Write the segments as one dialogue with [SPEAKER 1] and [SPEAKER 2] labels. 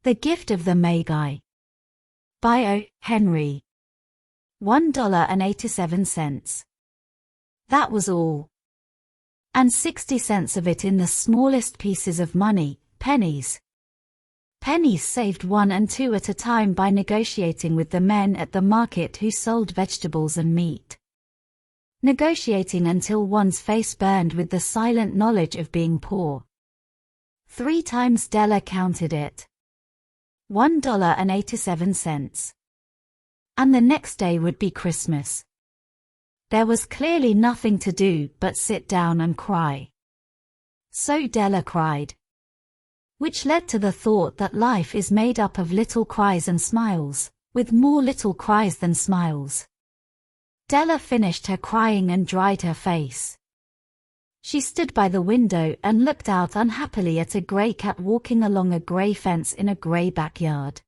[SPEAKER 1] The Gift of the Magi. By O. Henry. $1.87. That was all. And 60 cents of it in the smallest pieces of money, pennies. Pennies saved 1 and 2 at a time by negotiating with the men at the market who sold vegetables and meat. Negotiating until one's face burned with the silent knowledge of being poor. 3 times Della counted it. $1.87. And the next day would be Christmas. There was clearly nothing to do but sit down and cry. So Della cried. Which led to the thought that life is made up of little cries and smiles, with more little cries than smiles. Della finished her crying and dried her face. She stood by the window and looked out unhappily at a grey cat walking along a grey fence in a grey backyard.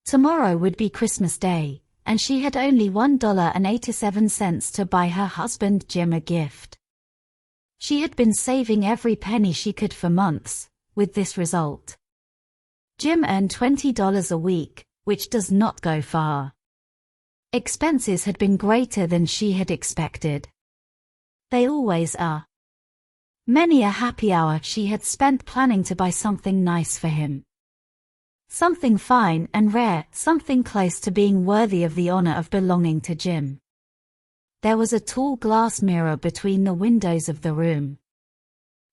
[SPEAKER 1] Tomorrow would be Christmas Day, and she had only $1.87 to buy her husband Jim a gift. She had been saving every penny she could for months, with this result. Jim earned $20 a week, which does not go far. Expenses had been greater than she had expected. They always are. Many a happy hour she had spent planning to buy something nice for him. Something fine and rare, something close to being worthy of the honor of belonging to Jim. There was a tall glass mirror between the windows of the room.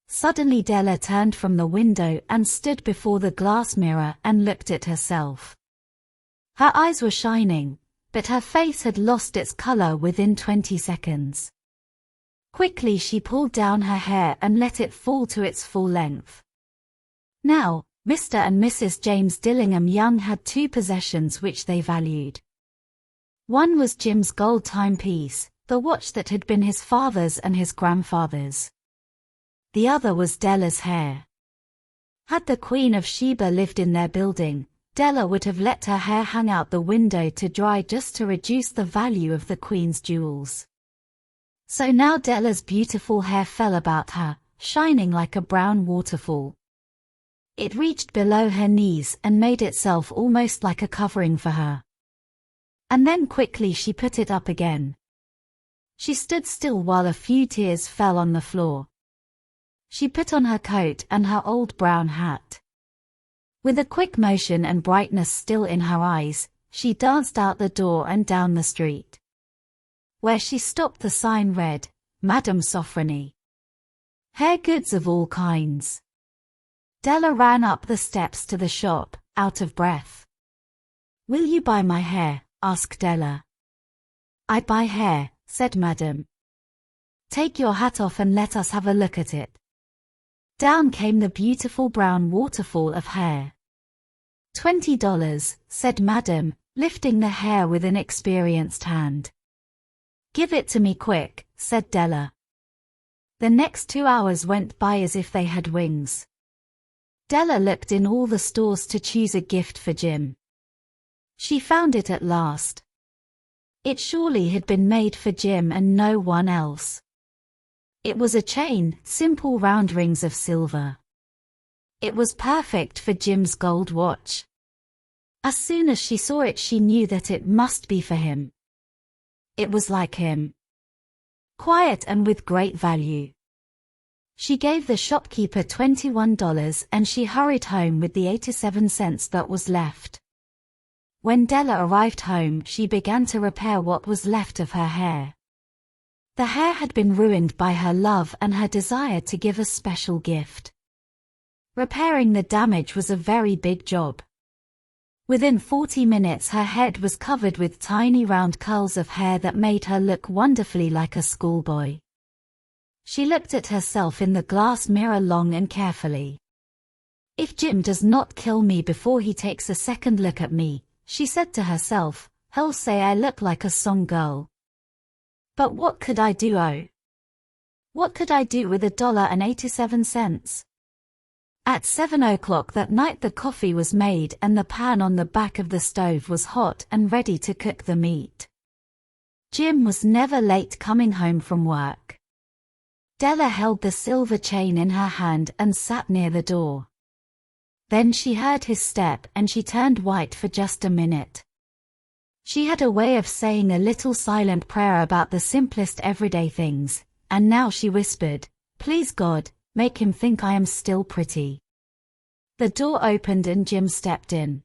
[SPEAKER 1] Suddenly Della turned from the window and stood before the glass mirror and looked at herself. Her eyes were shining, but her face had lost its color within 20 seconds. Quickly she pulled down her hair and let it fall to its full length. Now, Mr. and Mrs. James Dillingham Young had 2 possessions which they valued. One was Jim's gold timepiece, the watch that had been his father's and his grandfather's. The other was Della's hair. Had the Queen of Sheba lived in their building, Della would have let her hair hang out the window to dry just to reduce the value of the Queen's jewels. So now Della's beautiful hair fell about her, shining like a brown waterfall. It reached below her knees and made itself almost like a covering for her. And then quickly she put it up again. She stood still while a few tears fell on the floor. She put on her coat and her old brown hat. With a quick motion and brightness still in her eyes, she danced out the door and down the street. Where she stopped the sign read, Madame Sofronie. Hair goods of all kinds. Della ran up the steps to the shop, out of breath. Will you buy my hair? Asked Della. I buy hair, said Madame. Take your hat off and let us have a look at it. Down came the beautiful brown waterfall of hair. $20, said Madame, lifting the hair with an experienced hand. Give it to me quick, said Della. The next 2 hours went by as if they had wings. Della looked in all the stores to choose a gift for Jim. She found it at last. It surely had been made for Jim and no one else. It was a chain, simple round rings of silver. It was perfect for Jim's gold watch. As soon as she saw it she knew that it must be for him. It was like him. Quiet and with great value. She gave the shopkeeper $21 and she hurried home with the 87 cents that was left. When Della arrived home she began to repair what was left of her hair. The hair had been ruined by her love and her desire to give a special gift. Repairing the damage was a very big job. Within 40 minutes her head was covered with tiny round curls of hair that made her look wonderfully like a schoolboy. She looked at herself in the glass mirror long and carefully. If Jim does not kill me before he takes a second look at me, she said to herself, he'll say I look like a song girl. But what could I do? Oh, what could I do with $1.87? At 7 o'clock that night the coffee was made and the pan on the back of the stove was hot and ready to cook the meat. Jim was never late coming home from work. Della held the silver chain in her hand and sat near the door. Then she heard his step and she turned white for just a minute. She had a way of saying a little silent prayer about the simplest everyday things, and now she whispered, "Please God, make him think I am still pretty." The door opened and Jim stepped in.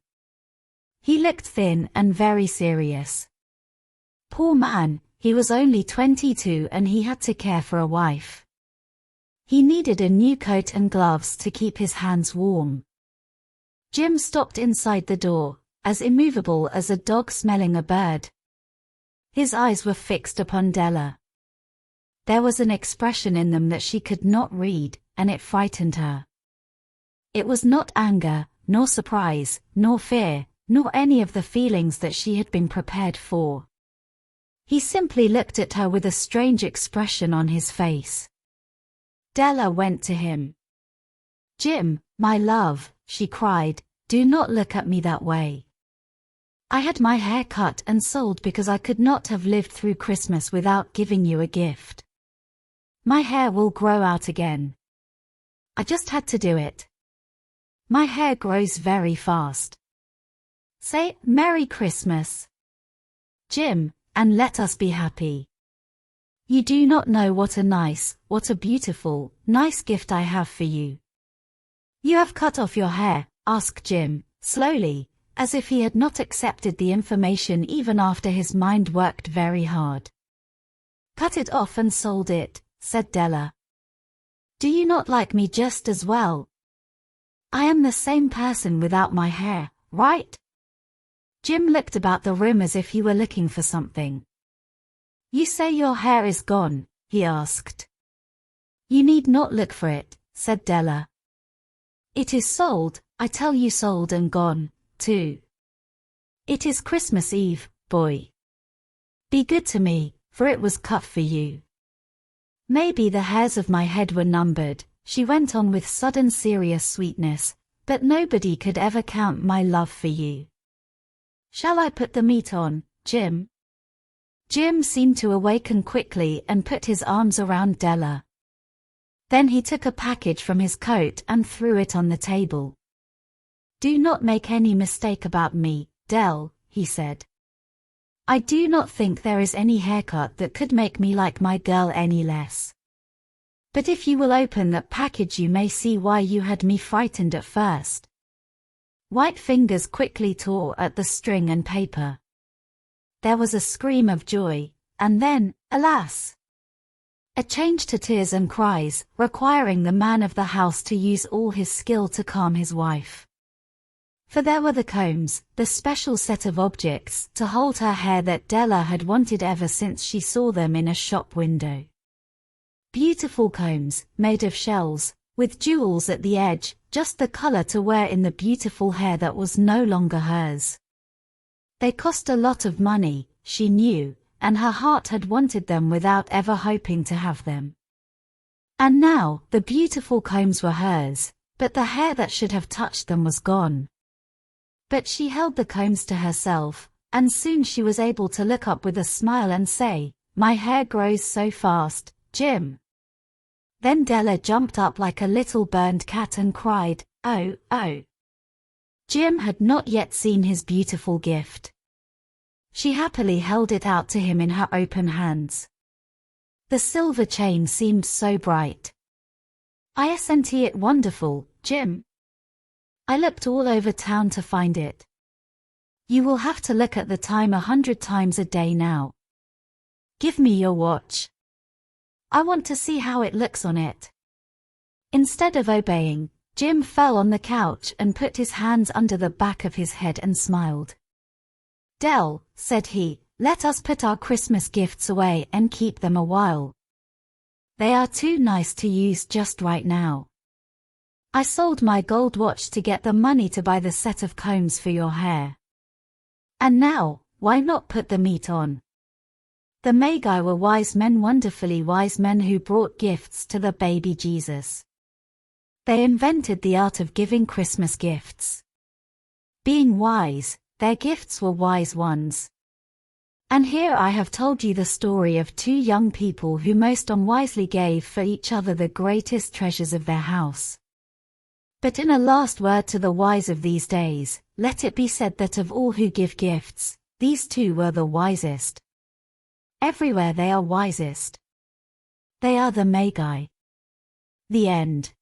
[SPEAKER 1] He looked thin and very serious. Poor man, he was only 22 and he had to care for a wife. He needed a new coat and gloves to keep his hands warm. Jim stopped inside the door, as immovable as a dog smelling a bird. His eyes were fixed upon Della. There was an expression in them that she could not read, and it frightened her. It was not anger, nor surprise, nor fear, nor any of the feelings that she had been prepared for. He simply looked at her with a strange expression on his face. Della went to him. "Jim, my love," she cried, "do not look at me that way. I had my hair cut and sold because I could not have lived through Christmas without giving you a gift. My hair will grow out again. I just had to do it. My hair grows very fast. Say Merry Christmas, Jim, and let us be happy. You do not know what a beautiful, nice gift I have for you." "You have cut off your hair?" asked Jim, slowly, as if he had not accepted the information even after his mind worked very hard. "Cut it off and sold it," said Della. "Do you not like me just as well? I am the same person without my hair, right?" Jim looked about the room as if he were looking for something. "You say your hair is gone?" he asked. "You need not look for it," said Della. "It is sold, I tell you, sold and gone, too. It is Christmas Eve, boy. Be good to me, for it was cut for you. Maybe the hairs of my head were numbered," she went on with sudden serious sweetness, "but nobody could ever count my love for you. Shall I put the meat on, Jim?" Jim seemed to awaken quickly and put his arms around Della. Then he took a package from his coat and threw it on the table. "Do not make any mistake about me, Dell," he said. "I do not think there is any haircut that could make me like my girl any less. But if you will open that package you may see why you had me frightened at first." White fingers quickly tore at the string and paper. There was a scream of joy, and then, alas! A change to tears and cries, requiring the man of the house to use all his skill to calm his wife. For there were the combs, the special set of objects to hold her hair that Della had wanted ever since she saw them in a shop window. Beautiful combs, made of shells, with jewels at the edge, just the color to wear in the beautiful hair that was no longer hers. They cost a lot of money, she knew, and her heart had wanted them without ever hoping to have them. And now, the beautiful combs were hers, but the hair that should have touched them was gone. But she held the combs to herself, and soon she was able to look up with a smile and say, "My hair grows so fast, Jim." Then Della jumped up like a little burned cat and cried, "Oh, oh." Jim had not yet seen his beautiful gift. She happily held it out to him in her open hands. The silver chain seemed so bright. "Isn't it wonderful, Jim? I looked all over town to find it. You will have to look at the time 100 times a day now. Give me your watch. I want to see how it looks on it." Instead of obeying, Jim fell on the couch and put his hands under the back of his head and smiled. "Dell," said he, "let us put our Christmas gifts away and keep them a while. They are too nice to use just right now. I sold my gold watch to get the money to buy the set of combs for your hair. And now, why not put the meat on?" The Magi were wise men, wonderfully wise men who brought gifts to the baby Jesus. They invented the art of giving Christmas gifts. Being wise, their gifts were wise ones. And here I have told you the story of two young people who most unwisely gave for each other the greatest treasures of their house. But in a last word to the wise of these days, let it be said that of all who give gifts, these two were the wisest. Everywhere they are wisest. They are the Magi. The end.